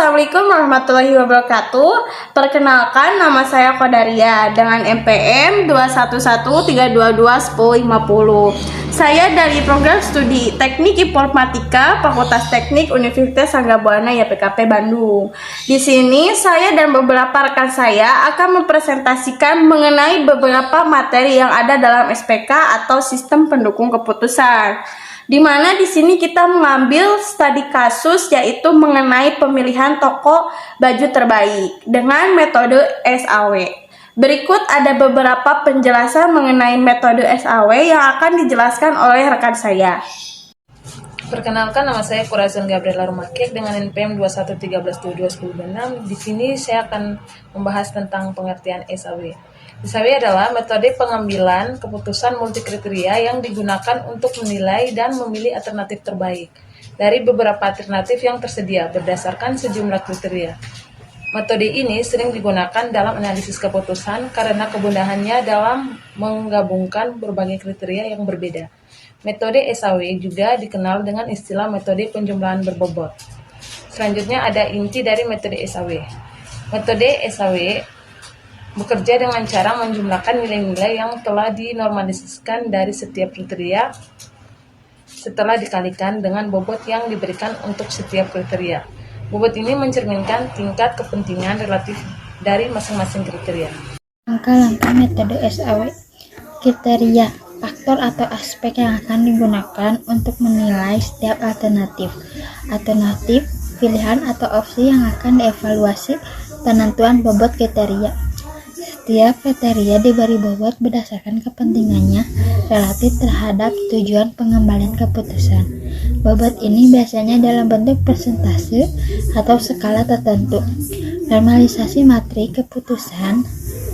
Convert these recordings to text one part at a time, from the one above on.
Assalamualaikum warahmatullahi wabarakatuh. Perkenalkan, nama saya Qodaria dengan NPM 21132211050. Saya dari program studi Teknik Informatika Fakultas Teknik Universitas Sangga-Buana YPKP Bandung. Di sini saya dan beberapa rekan saya akan mempresentasikan mengenai beberapa materi yang ada dalam SPK atau Sistem Pendukung Keputusan. Di mana di sini kita mengambil studi kasus yaitu mengenai pemilihan toko baju terbaik dengan metode SAW. Berikut ada beberapa penjelasan mengenai metode SAW yang akan dijelaskan oleh rekan saya. Perkenalkan, nama saya Kurazan Gabriela Rumakek dengan NPM 213322110. Di sini saya akan membahas tentang pengertian SAW. SAW adalah metode pengambilan keputusan multikriteria yang digunakan untuk menilai dan memilih alternatif terbaik dari beberapa alternatif yang tersedia berdasarkan sejumlah kriteria. Metode ini sering digunakan dalam analisis keputusan karena kemudahannya dalam menggabungkan berbagai kriteria yang berbeda. Metode SAW juga dikenal dengan istilah metode penjumlahan berbobot. Selanjutnya ada inti dari metode SAW. Metode SAW bekerja dengan cara menjumlahkan nilai-nilai yang telah dinormalisasikan dari setiap kriteria setelah dikalikan dengan bobot yang diberikan untuk setiap kriteria. Bobot ini mencerminkan tingkat kepentingan relatif dari masing-masing kriteria. Langkah-langkah metode SAW. Kriteria, faktor atau aspek yang akan digunakan untuk menilai setiap alternatif. Alternatif, pilihan atau opsi yang akan dievaluasi penentuan bobot kriteria. Setiap kriteria diberi bobot berdasarkan kepentingannya relatif terhadap tujuan pengembalian keputusan. Bobot ini biasanya dalam bentuk persentase atau skala tertentu. Normalisasi materi keputusan,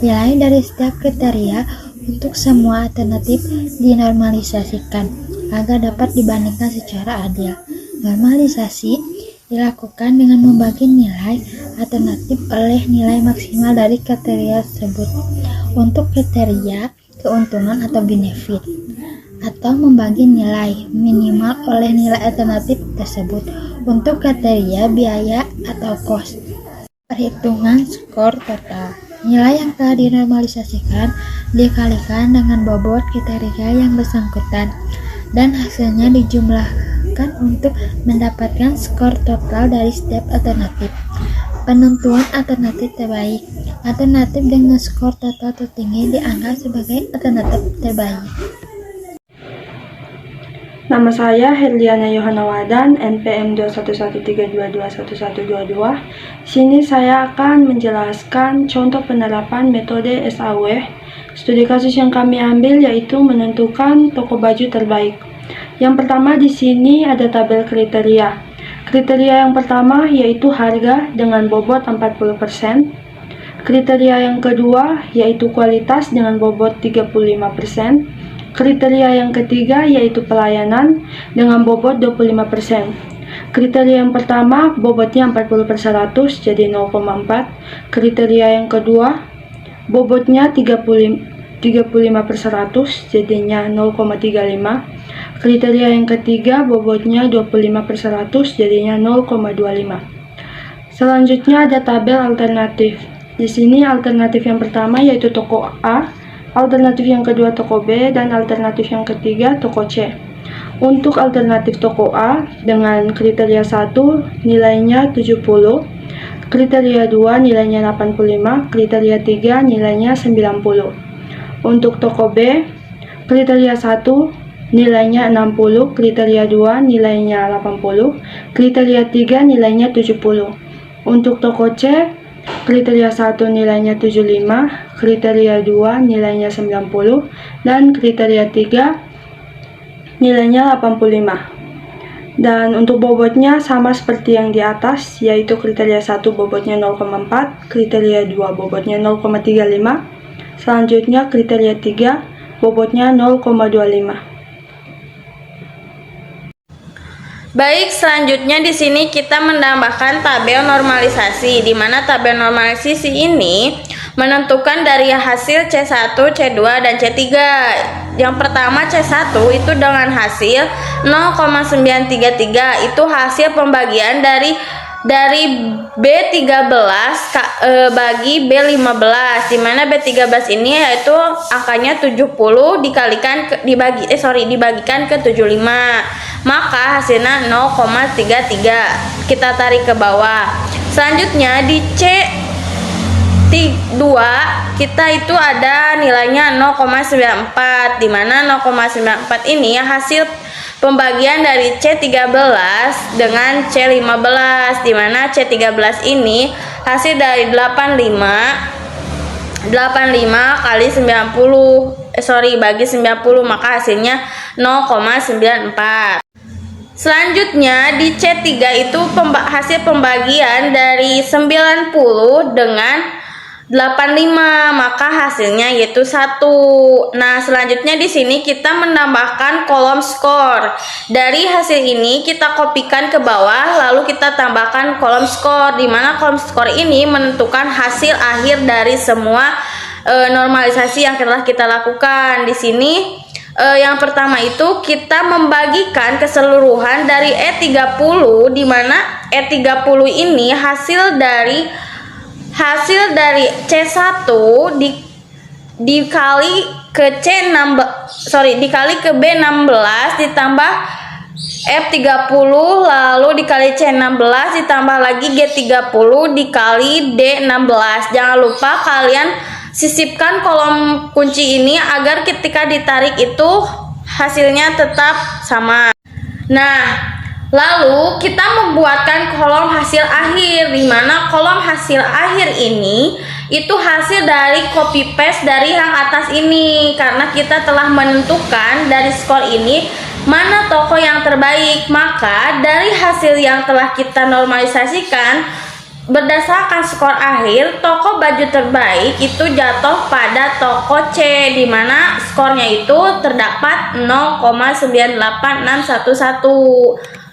nilai dari setiap kriteria untuk semua alternatif dinormalisasikan agar dapat dibandingkan secara adil. Normalisasi dilakukan dengan membagi nilai alternatif oleh nilai maksimal dari kriteria tersebut untuk kriteria keuntungan atau benefit, atau membagi nilai minimal oleh nilai alternatif tersebut untuk kriteria biaya atau cost. Perhitungan skor total. Nilai yang telah dinormalisasikan dikalikan dengan bobot kriteria yang bersangkutan dan hasilnya dijumlahkan untuk mendapatkan skor total dari setiap alternatif. Penentuan alternatif terbaik. Alternatif dengan skor total tertinggi dianggap sebagai alternatif terbaik. Nama saya Herliana Yohana Wadan, NPM 21132211122. Sini saya akan menjelaskan contoh penerapan metode SAW. Studi kasus yang kami ambil yaitu menentukan toko baju terbaik. Yang pertama di sini ada tabel kriteria. Kriteria yang pertama yaitu harga dengan bobot 40%. Kriteria yang kedua yaitu kualitas dengan bobot 35%. Kriteria yang ketiga yaitu pelayanan dengan bobot 25%. Kriteria yang pertama bobotnya 40/100 jadi 0,4. Kriteria yang kedua bobotnya 35/100 jadinya 0,35. Kriteria yang ketiga bobotnya 25/100 jadinya 0,25. Selanjutnya ada tabel alternatif. Di sini alternatif yang pertama yaitu toko A, alternatif yang kedua toko B, dan alternatif yang ketiga toko C. Untuk alternatif toko A dengan kriteria 1 nilainya 70, kriteria 2 nilainya 85, kriteria 3 nilainya 90. Untuk toko B, kriteria 1 nilainya 60, kriteria 2 nilainya 80, kriteria 3 nilainya 70. Untuk toko C, kriteria 1 nilainya 75, kriteria 2 nilainya 90, dan kriteria 3 nilainya 85. Dan untuk bobotnya sama seperti yang di atas, yaitu kriteria 1 bobotnya 0,4, kriteria 2 bobotnya 0,35, selanjutnya kriteria 3 bobotnya 0,25. Baik, selanjutnya di sini kita menambahkan tabel normalisasi, di mana tabel normalisasi ini menentukan dari hasil C1, C2, dan C3. Yang pertama C1 itu dengan hasil 0,933, itu hasil pembagian dari dari B13 bagi B15, di mana B13 ini yaitu angkanya 70 dibagikan ke 75, maka hasilnya 0,33. Kita tarik ke bawah. Selanjutnya di C2 kita itu ada nilainya 0,94, di mana 0,94 ini hasil pembagian dari C13 dengan C15, di mana C13 ini hasil dari 85 kali 90 bagi 90, maka hasilnya 0,94. Selanjutnya di C3 itu hasil pembagian dari 90 dengan 85, maka hasilnya yaitu 1. Nah, selanjutnya di sini kita menambahkan kolom skor. Dari hasil ini kita kopikan ke bawah, lalu kita tambahkan kolom skor, di mana kolom skor ini menentukan hasil akhir dari semua normalisasi yang telah kita lakukan. Di sini yang pertama itu kita membagikan keseluruhan dari E30, di mana E30 ini hasil dari C1 dikali ke dikali ke B16 ditambah F30, lalu dikali C16 ditambah lagi G30 dikali D16. Jangan lupa kalian sisipkan kolom kunci ini agar ketika ditarik itu hasilnya tetap sama. Nah, lalu kita membuatkan kolom hasil akhir, di mana kolom hasil akhir ini itu hasil dari copy paste dari yang atas ini, karena kita telah menentukan dari skor ini mana toko yang terbaik. Maka dari hasil yang telah kita normalisasikan berdasarkan skor akhir, toko baju terbaik itu jatuh pada toko C, di mana skornya itu terdapat 0,98611.